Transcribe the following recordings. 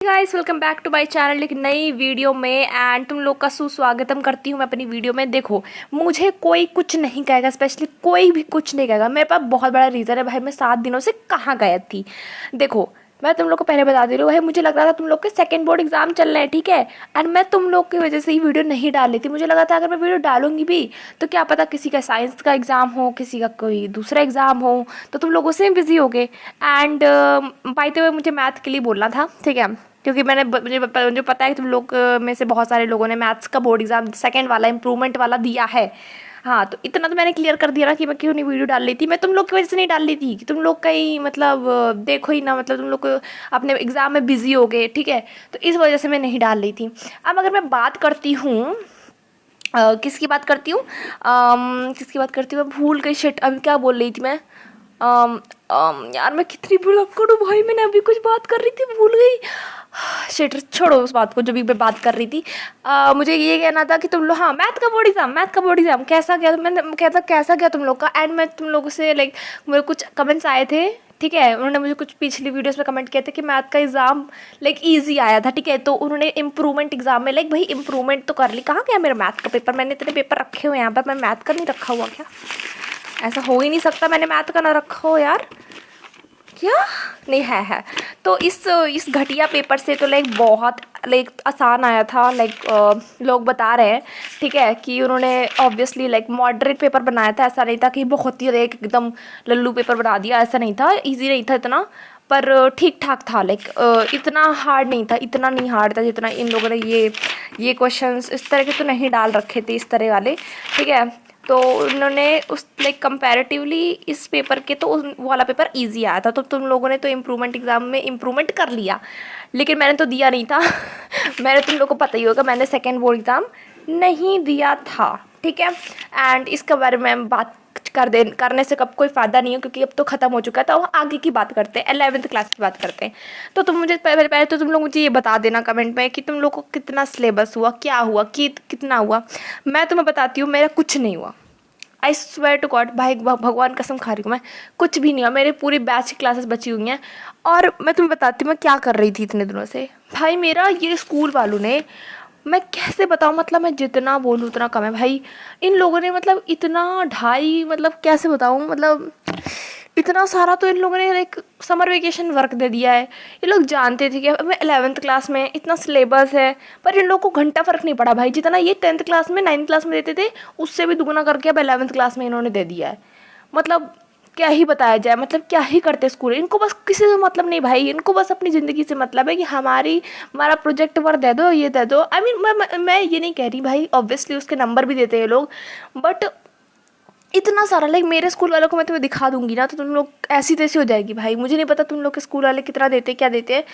Guys welcome back to my channel एक नई video में। एंड तुम लोग का सुस्वागतम करती हूँ मैं अपनी वीडियो में। देखो, मुझे कोई कुछ नहीं कहेगा, स्पेशली कोई भी कुछ नहीं कहेगा। मेरे पास बहुत बड़ा रीज़न है भाई, मैं 7 दिनों से कहाँ गायब थी। देखो, मैं तुम लोग को पहले बता दे रही हूँ भाई, मुझे लग रहा था तुम लोग के सेकंड बोर्ड एग्जाम चल रहे हैं, ठीक है। एंड मैं तुम लोग की वजह से ही वीडियो नहीं डाल रही थी। मुझे लगा था अगर मैं वीडियो डालूंगी भी तो क्या पता किसी का साइंस का एग्ज़ाम हो, किसी का कोई दूसरा एग्ज़ाम हो, तो तुम लोग उससे बिजी हो गए। एंड बाय द वे मुझे मैथ के लिए बोलना था, ठीक है, क्योंकि मुझे पता है कि तुम लोग में से बहुत सारे लोगों ने मैथ्स का बोर्ड एग्जाम सेकंड वाला इम्प्रूवमेंट वाला दिया है। हाँ, तो इतना तो मैंने क्लियर कर दिया ना कि मैं क्यों नहीं वीडियो डाल रही थी। मैं तुम लोग की वजह से नहीं डाल रही थी कि तुम लोग कहीं मतलब देखो ही ना, मतलब तुम लोग को अपने एग्ज़ाम में बिजी हो गए, ठीक है। तो इस वजह से मैं नहीं डाल रही थी। अब अगर मैं बात करती हूँ किसकी बात करती हूँ, किसकी बात करती हूँ, मैं भूल गई। शिट, अभी क्या बोल रही थी मैं। यार मैं कितनी भुलक्कड़ हूँ भाई, मैंने अभी कुछ बात कर रही थी भूल गई। शिट, छोड़ो उस बात को जो भी मैं बात कर रही थी। मुझे ये कहना था कि तुम लोग, हाँ, मैथ का बोर्ड एग्जाम कैसा गया। मैंने कहता कैसा गया तुम लोग का। एंड मैं तुम लोगों से लाइक मेरे कुछ कमेंट्स आए थे, ठीक है। उन्होंने मुझे कुछ पिछली वीडियोस में कमेंट किए थे कि मैथ का एग्ज़ाम लाइक इजी आया था, ठीक है। तो उन्होंने इम्प्रूवमेंट एग्जाम में लाइक भाई इम्प्रूवमेंट तो कर ली। कहाँ गया मेरा मैथ का पेपर? मैंने इतने पेपर रखे हुए हैं यहाँ पर, मैं मैथ का नहीं रखा हुआ क्या? ऐसा हो ही नहीं सकता मैंने मैथ का ना रखा हो यार, क्या? नहीं है। तो इस घटिया पेपर से तो लाइक बहुत लाइक आसान आया था। लाइक लोग बता रहे हैं, ठीक है, कि उन्होंने ऑब्वियसली लाइक मॉडरेट पेपर बनाया था। ऐसा नहीं था कि बहुत ही लाइक एकदम लल्लू पेपर बना दिया, ऐसा नहीं था। इजी नहीं था इतना, पर ठीक ठाक था। लाइक इतना हार्ड नहीं था, इतना नहीं हार्ड था जितना इन लोगों ने ये क्वेश्चंस इस तरह के तो नहीं डाल रखे थे, इस तरह वाले, ठीक है। तो उन्होंने उस लाइक कंपैरेटिवली इस पेपर के तो उस वाला पेपर इजी आया था। तो तुम लोगों ने तो इम्प्रूवमेंट एग्ज़ाम में इम्प्रूवमेंट कर लिया, लेकिन मैंने तो दिया नहीं था। मैंने, तुम लोग को पता ही होगा, मैंने सेकेंड बोर्ड एग्ज़ाम नहीं दिया था, ठीक है। एंड इसके बारे में हम बात करने से कब कोई फ़ायदा नहीं है, क्योंकि अब तो ख़त्म हो चुका है। तो आगे की बात करते हैं, 11th क्लास की बात करते हैं। तो तुम मुझे पहले तो तुम लोग मुझे ये बता देना कमेंट में कि तुम लोग को कितना सिलेबस हुआ, क्या हुआ, कितना हुआ। मैं तुम्हें बताती हूँ, मेरा कुछ नहीं हुआ। आई स्वेयर टू गॉड भाई, भगवान कसम खा रही हूँ मैं, कुछ भी नहीं हुआ। मेरे पूरी बैच की क्लासेस बची हुई हैं। और मैं तुम्हें बताती हूँ मैं क्या कर रही थी इतने दिनों से। भाई मेरा ये स्कूल वालों ने, मैं कैसे बताऊँ, मतलब मैं जितना बोलूँ उतना कम है भाई। इन लोगों ने मतलब इतना ढाई, मतलब कैसे बताऊँ, मतलब इतना सारा तो इन लोगों ने लाइक समर वेकेशन वर्क दे दिया है। ये लोग जानते थे कि अब मैं 11th क्लास में इतना सिलेबस है, पर इन लोगों को घंटा फ़र्क नहीं पड़ा भाई। जितना ये 10th क्लास में 9th क्लास में देते थे, उससे भी दुगना करके अब 11th क्लास में इन्होंने दे दिया है। मतलब क्या ही बताया जाए, मतलब क्या ही करते स्कूल। इनको बस किसी से मतलब नहीं भाई, इनको बस अपनी ज़िंदगी से मतलब है कि हमारा प्रोजेक्ट वर्क दे दो, ये दे दो। आई मीन मैं ये नहीं कह रही भाई, ऑब्वियसली उसके नंबर भी देते हैं लोग, बट इतना सारा लाइक मेरे स्कूल वालों को मैं तुम्हें दिखा दूंगी ना तो तुम लोग ऐसी तैसी हो जाएगी भाई। मुझे नहीं पता तुम लोग के स्कूल वाले कितना देते क्या देते हैं,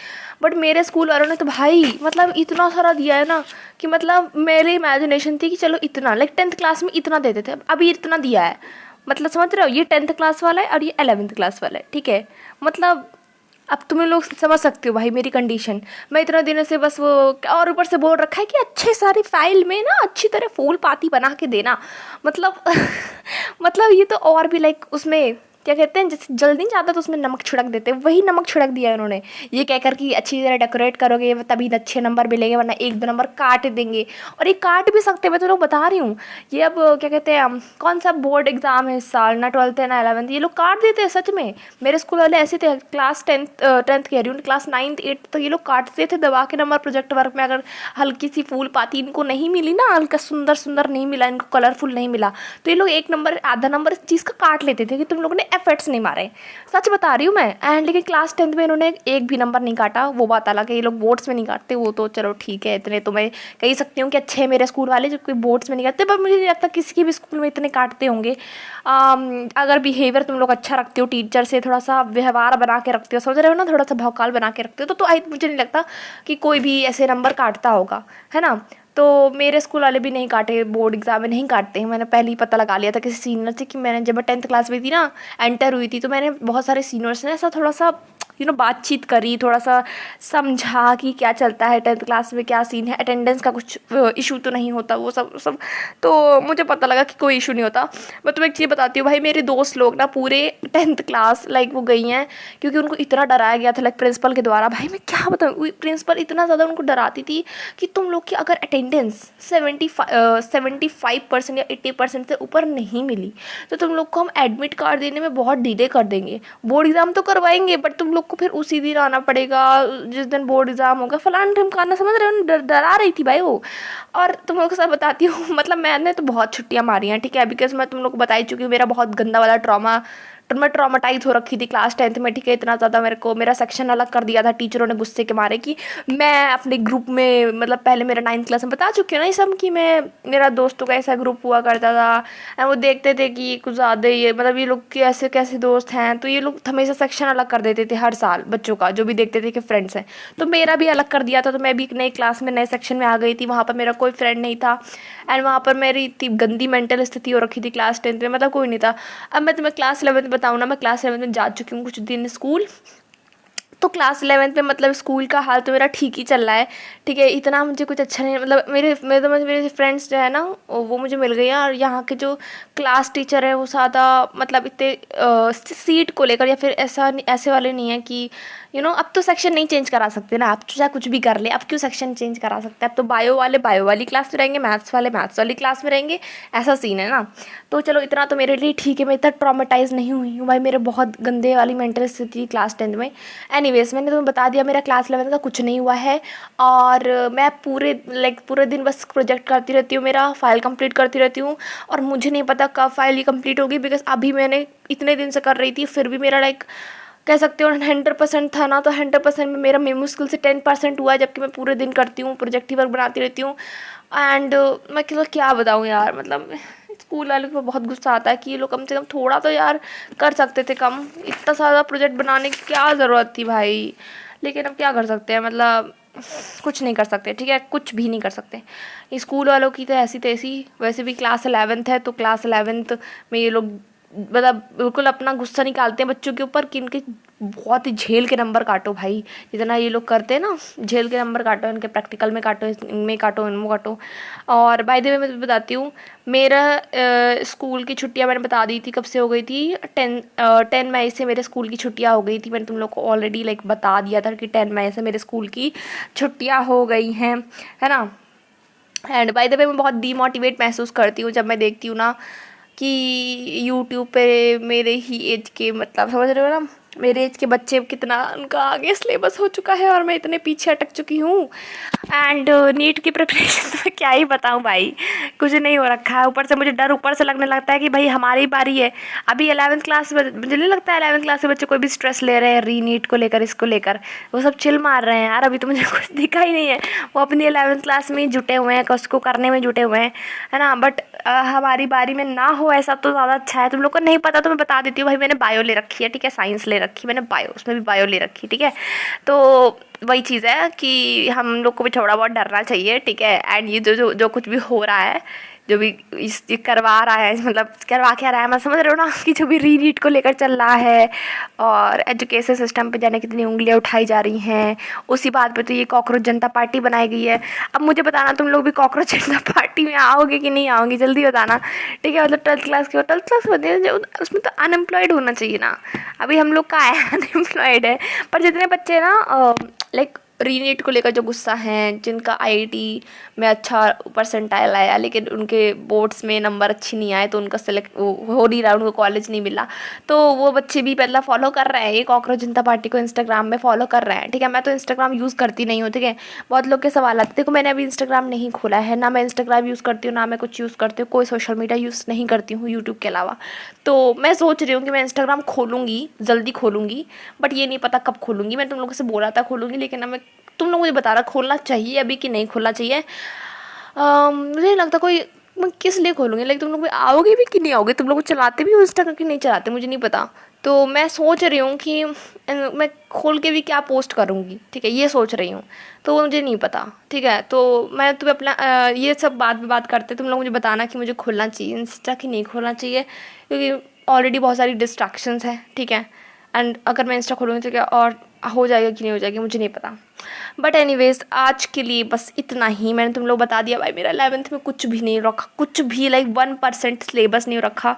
बट मेरे स्कूल वालों ने तो भाई मतलब इतना सारा दिया है ना कि मतलब मेरी इमेजिनेशन थी कि चलो इतना लाइक 10th क्लास में इतना देते थे, अभी इतना दिया है। मतलब समझ रहे हो, ये 10th क्लास वाला है और ये 11th क्लास वाला है, ठीक है। मतलब अब तुम लोग समझ सकते हो भाई मेरी कंडीशन। मैं इतना दिनों से बस वो, और ऊपर से बोल रखा है कि अच्छे सारी फाइल में ना अच्छी तरह फूल पाती बना के देना। मतलब मतलब ये तो और भी लाइक उसमें क्या कहते हैं, जैसे जल्दी नहीं जाता तो उसमें नमक छिड़क देते हैं, वही नमक छिड़क दिया है उन्होंने। ये कहकर कि अच्छी तरह डेकोरेट करोगे तभी अच्छे नंबर मिलेंगे, वरना 1-2 नंबर काट देंगे। और ये काट भी सकते हैं, मैं तो लोग बता रही हूँ। ये अब क्या कहते हैं, कौन सा बोर्ड एग्जाम है इस साल, ना 12th है ना 11th, ये लोग काट देते हैं सच में। मेरे स्कूल वाले ऐसे थे, क्लास 10th कह रही हूँ, क्लास 9th 8th तक ये लोग काटते थे दबा के नंबर। प्रोजेक्ट वर्क में अगर हल्की सी फूल पाती इनको नहीं मिली ना, हल्का सुंदर सुंदर नहीं मिला इनको, कलरफुल नहीं मिला, तो ये लोग 1 नंबर आधा नंबर इस चीज़ का काट लेते थे कि तुम लोगों ने एफर्ट्स नहीं मारे। सच बता रही हूँ मैं। एंड लेकिन क्लास 10th में इन्होंने एक भी नंबर नहीं काटा। वो बात अलग है, ये लोग बोर्ड्स में नहीं काटते, वो तो चलो ठीक है, इतने तो मैं कह सकती हूँ कि अच्छे हैं मेरे स्कूल वाले जो कोई बोर्ड्स में नहीं काटते, पर मुझे नहीं लगता किसी भी स्कूल में इतने काटते होंगे। अगर बिहेवियर तुम लोग अच्छा रखते हो, टीचर से थोड़ा सा व्यवहार बना के रखते हो, समझ रहे हो ना, थोड़ा सा भौकाल बना के रखते हो, तो मुझे नहीं लगता कि कोई भी ऐसे नंबर काटता होगा, है ना। तो मेरे स्कूल वाले भी नहीं काटे, बोर्ड एग्जाम में नहीं काटते हैं। मैंने पहले ही पता लगा लिया था किसी सीनियर से कि मैंने जब मैं 10th क्लास में थी ना, एंटर हुई थी, तो मैंने बहुत सारे सीनियर्स ने ऐसा थोड़ा सा बातचीत करी, थोड़ा सा समझा कि क्या चलता है 10th क्लास में, क्या सीन है, अटेंडेंस का कुछ इशू तो नहीं होता, वो सब सब। तो मुझे पता लगा कि कोई इशू नहीं होता। मैं तुम्हें एक चीज़ बताती हूँ भाई, मेरे दोस्त लोग ना पूरे 10th क्लास लाइक वो गई हैं, क्योंकि उनको इतना डराया गया था लाइक प्रिंसिपल के द्वारा। भाई मैं क्या बताऊँ, प्रिंसिपल इतना ज़्यादा उनको डराती थी कि तुम लोग की अगर अटेंडेंस 75% या 80% से ऊपर नहीं मिली तो तुम लोग को हम एडमिट कार्ड देने में बहुत डिले कर देंगे। बोर्ड एग्ज़ाम तो करवाएंगे बट तुम लोग को फिर उसी दिन आना पड़ेगा जिस दिन बोर्ड एग्ज़ाम होगा, फलाना ढिमकाना, समझ रहे हो, डरा रही थी भाई वो। और तुम लोग को सब बताती हूँ मतलब मैंने तो बहुत छुट्टियाँ मारी हैं, ठीक है, बिकॉज मैं तुम लोग को बता ही चुकी हूँ मेरा बहुत गंदा वाला ट्रॉमा, तो मैं ट्रॉमाटाइज हो रखी थी क्लास 10th में, ठीक है, इतना ज़्यादा मेरा सेक्शन अलग कर दिया था टीचरों ने गुस्से के मारे कि मैं अपने ग्रुप में, मतलब पहले मेरा 9th क्लास में बता चुकी हूँ ना ये सब कि मैं, मेरा दोस्तों का ऐसा ग्रुप हुआ करता था एंड वो देखते थे कि कुछ ज़्यादा ये मतलब ये लोग कैसे कैसे दोस्त हैं, तो ये लोग हमेशा सेक्शन अलग कर देते थे हर साल बच्चों का, जो भी देखते थे कि फ्रेंड्स हैं। तो मेरा भी अलग कर दिया था, तो मैं भी एक नई क्लास में नए सेक्शन में आ गई थी, वहाँ पर मेरा कोई फ्रेंड नहीं था एंड वहाँ पर मेरी इतनी गंदी मेंटल स्थिति हो रखी थी क्लास 10th में, मतलब कोई नहीं था। अब मैं तुम्हें क्लास 11th बताऊँ ना, मैं क्लास 11th में जा चुकी हूँ कुछ दिन स्कूल। तो क्लास 11th में मतलब स्कूल का हाल तो मेरा ठीक ही चल रहा है, ठीक है, इतना मुझे कुछ अच्छा नहीं, मतलब मेरे फ्रेंड्स जो है ना वो मुझे मिल गई हैं, और यहाँ के जो क्लास टीचर है वो ज़्यादा मतलब इतने सीट को लेकर या फिर ऐसे वाले नहीं है कि अब तो सेक्शन नहीं चेंज करा सकते ना, अब तो चाहे कुछ भी कर ले, अब क्यों सेक्शन चेंज करा सकते हैं, अब तो बायो वाले बायो वाली क्लास में रहेंगे, मैथ्स वाले मैथ्स वाली क्लास में रहेंगे, ऐसा सीन है ना। तो चलो इतना तो मेरे लिए ठीक है, मैं इतना ट्रॉमेटाइज नहीं हुई हूँ भाई, मेरे बहुत गंदे वाली मेंटल स्थिति क्लास 10th में। एनीवेज मैंने तुम्हें बता दिया मेरा क्लास 11th का कुछ नहीं हुआ है, और मैं पूरे दिन बस प्रोजेक्ट करती रहती हूँ, मेरा फाइल कंप्लीट करती रहती हूँ, और मुझे नहीं पता कब फाइल ये कंप्लीट होगी, बिकॉज अभी मैंने इतने दिन से कर रही थी फिर भी मेरा कह सकते हो 100% था ना, तो 100% में मेरा मुश्किल से 10% हुआ है, जबकि मैं पूरे दिन करती हूँ, प्रोजेक्ट ही वर्क बनाती रहती हूँ। एंड मैं क्या बताऊँ यार, मतलब स्कूल वालों को बहुत गुस्सा आता है कि ये लोग कम से कम थोड़ा तो यार कर सकते थे कम, इतना सारा प्रोजेक्ट बनाने की क्या ज़रूरत थी भाई। लेकिन अब क्या कर सकते हैं, मतलब कुछ नहीं कर सकते, ठीक है, कुछ भी नहीं कर सकते। स्कूल वालों की तो ऐसी तैसी, वैसे भी क्लास 11th है तो क्लास 11th में ये लोग मतलब बिल्कुल अपना गुस्सा निकालते हैं बच्चों के ऊपर कि इनके बहुत ही झेल के नंबर काटो भाई, जितना ये लोग करते हैं ना, झेल के नंबर काटो, इनके प्रैक्टिकल में काटो, इनमें काटो, इनमें काटो। और बाय द वे मैं बताती हूँ, मेरा स्कूल की छुट्टियाँ मैंने बता दी थी कब से हो गई थी, 10 मई से मेरे स्कूल की छुट्टियाँ हो गई थी, मैंने तुम लोग को ऑलरेडी बता दिया था कि 10 मई से मेरे स्कूल की छुट्टियाँ हो गई हैं, है ना। एंड बाय द वे मैं बहुत डीमोटिवेट महसूस करती हूँ जब मैं देखती हूँ ना कि यूट्यूब पे मेरे ही एज के, मतलब समझ रहे हो ना, मेरे एज के बच्चे कितना उनका आगे सिलेबस हो चुका है और मैं इतने पीछे अटक चुकी हूँ। एंड नीट की प्रिपरेशन तो मैं क्या ही बताऊँ भाई, कुछ नहीं हो रखा है, ऊपर से मुझे डर ऊपर से लगने लगता है कि भाई हमारी बारी है। अभी 11th क्लास, मुझे नहीं लगता है 11th क्लास के बच्चे कोई भी स्ट्रेस ले रहे हैं री नीट को लेकर, इसको लेकर, वो सब चिल मार रहे हैं यार, अभी तो मुझे कुछ दिखा ही नहीं है, वो अपनी 11th क्लास में जुटे हुए हैं, उसको करने में जुटे हुए हैं, है ना। बट हमारी बारी में ना हो ऐसा तो ज़्यादा अच्छा है। तुम लोग को नहीं पता तो मैं बता देती हूँ भाई, मैंने बायो ले रखी है, ठीक है, साइंस ले रखी है मैंने, बायो, उसमें भी बायो ले रखी, ठीक है। तो वही चीज़ है कि हम लोग को भी थोड़ा बहुत डरना चाहिए, ठीक है। एंड ये जो जो जो कुछ भी हो रहा है, जो भी ये करवा रहा है, मतलब करवा क्या रहा है, मैं समझ रहे हो ना, कि जो भी री नीट को लेकर चल रहा है और एजुकेशन सिस्टम पे जाने कितनी उंगलियां उठाई जा रही हैं, उसी बात पे तो ये कॉकरोच जनता पार्टी बनाई गई है। अब मुझे बताना तुम लोग भी कॉकरोच जनता पार्टी में आओगे कि नहीं आओगे, जल्दी बताना, ठीक है। मतलब 12th क्लास होते हैं जो, उसमें तो अनएम्प्लॉयड होना चाहिए ना, अभी हम लोग का है अनएम्प्लॉयड है। पर जितने बच्चे ना लाइक रीनीट को लेकर जो गुस्सा हैं, जिनका आईआईटी में अच्छा परसेंटाइल आया लेकिन उनके बोर्ड्स में नंबर अच्छी नहीं आए, तो उनका सेलेक्ट हो नहीं रहा, उनको कॉलेज नहीं मिला, तो वो बच्चे भी पहला फॉलो कर रहे हैं ये कॉकरोच जनता पार्टी को, इंस्टाग्राम में फॉलो कर रहे हैं, ठीक है। मैं तो इंस्टाग्राम यूज़ करती नहीं हूँ, ठीक है। बहुत लोग के सवाल आते, देखो मैंने अभी इंस्टाग्राम नहीं खोला है ना, मैं इंस्टाग्राम यूज़ करती हूँ ना मैं कुछ यूज़ करती हूँ, कोई सोशल मीडिया यूज़ नहीं करती हूँ यूट्यूब के अलावा। तो मैं सोच रही हूँ कि मैं इंस्टाग्राम खोलूँगी, जल्दी खोलूँगी, बट ये नहीं पता कब खोलूँगी। मैं तुम लोगों से बोला था खोलूँगी, लेकिन अब मैं, तुम लोग मुझे बता रहा खोलना चाहिए अभी कि नहीं खोलना चाहिए। मुझे नहीं लगता कोई, मैं किस लिए खोलूँगी, लाइक तुम लोग भी आओगे भी कि नहीं आओगे, तुम लोग चलाते भी हो इंस्टाग्राम कि नहीं चलाते मुझे नहीं पता। तो मैं सोच रही हूँ कि मैं खोल के भी क्या पोस्ट करूँगी, ठीक है, ये सोच रही हूँ, तो मुझे नहीं पता, ठीक है। तो मैं तुम्हें अपना ये सब बात करते, तुम लोग मुझे बताना कि मुझे खोलना चाहिए इंस्टा कि नहीं खोलना चाहिए, क्योंकि ऑलरेडी बहुत सारी डिस्ट्रैक्शंस हैं, ठीक है। एंड अगर मैं इंस्टा खोलूँगी तो क्या और हो जाएगा कि नहीं हो जाएगी मुझे नहीं पता। बट एनीवेज आज के लिए बस इतना ही। मैंने तुम लोग बता दिया भाई, मेरा 11th में कुछ भी नहीं रखा, कुछ भी लाइक 1% सिलेबस नहीं रखा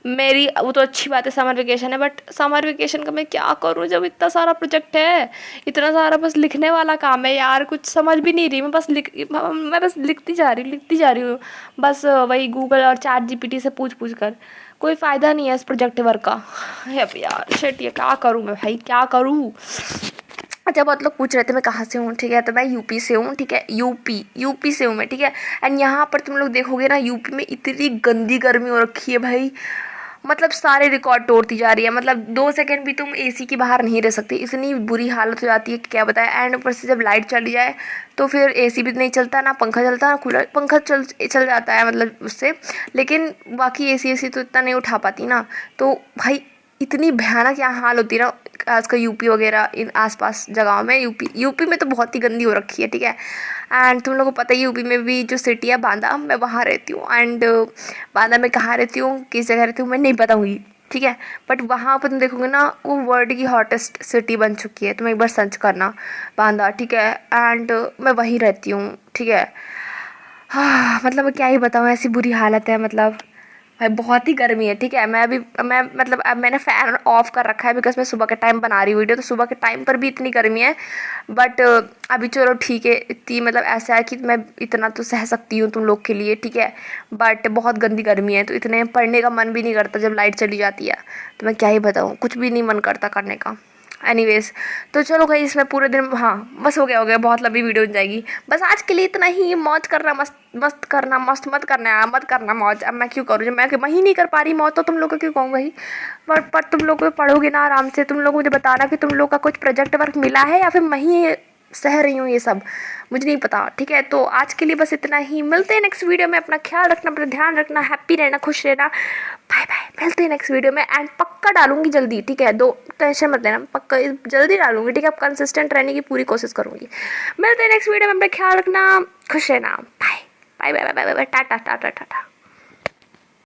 मेरी। वो तो अच्छी बात है समर वेकेशन है, बट समर वेकेशन का मैं क्या करूँ जब इतना सारा प्रोजेक्ट है, इतना सारा बस लिखने वाला काम है यार। कुछ समझ भी नहीं रही, मैं बस लिखती जा रही हूँ बस वही गूगल और ChatGPT से पूछ पूछ कर। कोई फ़ायदा नहीं है इस प्रोजेक्ट वर्क का। अब यार शिट, ये क्या करूँ मैं भाई, क्या करूँ। अच्छा, बहुत लोग पूछ रहे थे मैं कहाँ से हूँ, ठीक है, तो मैं यूपी से हूँ, ठीक है, यूपी से हूँ मैं, ठीक है। एंड यहाँ पर तुम लोग देखोगे ना, यूपी में इतनी गंदी गर्मी हो रखी है भाई, मतलब सारे रिकॉर्ड तोड़ती जा रही है। मतलब 2 सेकंड भी तुम एसी की बाहर नहीं रह सकती, इतनी बुरी हालत हो जाती है कि क्या बताए। एंड ऊपर से जब लाइट चली जाए तो फिर एसी भी नहीं चलता, ना पंखा चलता, ना कूलर। पंखा चल जाता है मतलब उससे, लेकिन बाकी एसी तो इतना नहीं उठा पाती ना। तो भाई इतनी भयानक यहाँ हाल होती है ना आजकल यूपी वगैरह इन आसपास जगहों में। यूपी में तो बहुत ही गंदी हो रखी है, ठीक है। एंड तुम लोगों को पता ही यूपी में भी जो सिटी है बांदा, मैं वहाँ रहती हूँ। एंड बांदा में कहाँ रहती हूँ, किस जगह रहती हूँ मैं नहीं पता हुई, ठीक है। बट वहाँ पर तुम देखोगे ना, वो वर्ल्ड की हॉटेस्ट सिटी बन चुकी है। तुम एक बार सर्च करना बांदा, ठीक है। एंड मैं वहीं रहती हूँ, ठीक है। हाँ मतलब क्या ही बताऊँ, ऐसी बुरी हालत है मतलब भाई, बहुत ही गर्मी है, ठीक है। मैं मतलब अब मैंने फ़ैन ऑफ कर रखा है बिकॉज मैं सुबह के टाइम बना रही वीडियो, तो सुबह के टाइम पर भी इतनी गर्मी है। बट अभी चलो ठीक है, इतनी मतलब ऐसा है कि मैं इतना तो सह सकती हूँ तुम लोग के लिए, ठीक है। बट बहुत गंदी गर्मी है, तो इतने पढ़ने का मन भी नहीं करता जब लाइट चली जाती है। तो मैं क्या ही बताऊँ, कुछ भी नहीं मन करता करने का। एनीवेज, तो चलो भाई इसमें पूरे दिन, हाँ बस हो गया, बहुत लंबी वीडियो हो जाएगी। बस आज के लिए इतना ही। मौज करना, मस्त करना, मस्त मत करना मौज। अब मैं क्यों करूँ, जब मैं ही नहीं कर पा रही मौज तो तुम लोग को क्यों कहूँ भाई। पर तुम लोग पढ़ोगे ना आराम से। तुम लोग मुझे बताना कि तुम लोग का कुछ प्रोजेक्ट वर्क मिला है या फिर मैं ही सह रही हूँ ये सब, मुझे नहीं पता, ठीक है। तो आज के लिए बस इतना ही। मिलते हैं नेक्स्ट वीडियो में। अपना ख्याल रखना, अपना ध्यान रखना, हैप्पी रहना, खुश रहना। बाय बाय, मिलते हैं नेक्स्ट वीडियो में। एंड पक्का डालूंगी जल्दी, ठीक है, दो टेंशन मत लेना, पक्का जल्दी डालूंगी, ठीक है। अब कंसिस्टेंट रहने की पूरी कोशिश करूंगी। मिलते हैं नेक्स्ट वीडियो में, अपना ख्याल रखना, खुश रहना। Bye bye bye bye bye, tata tata Tata.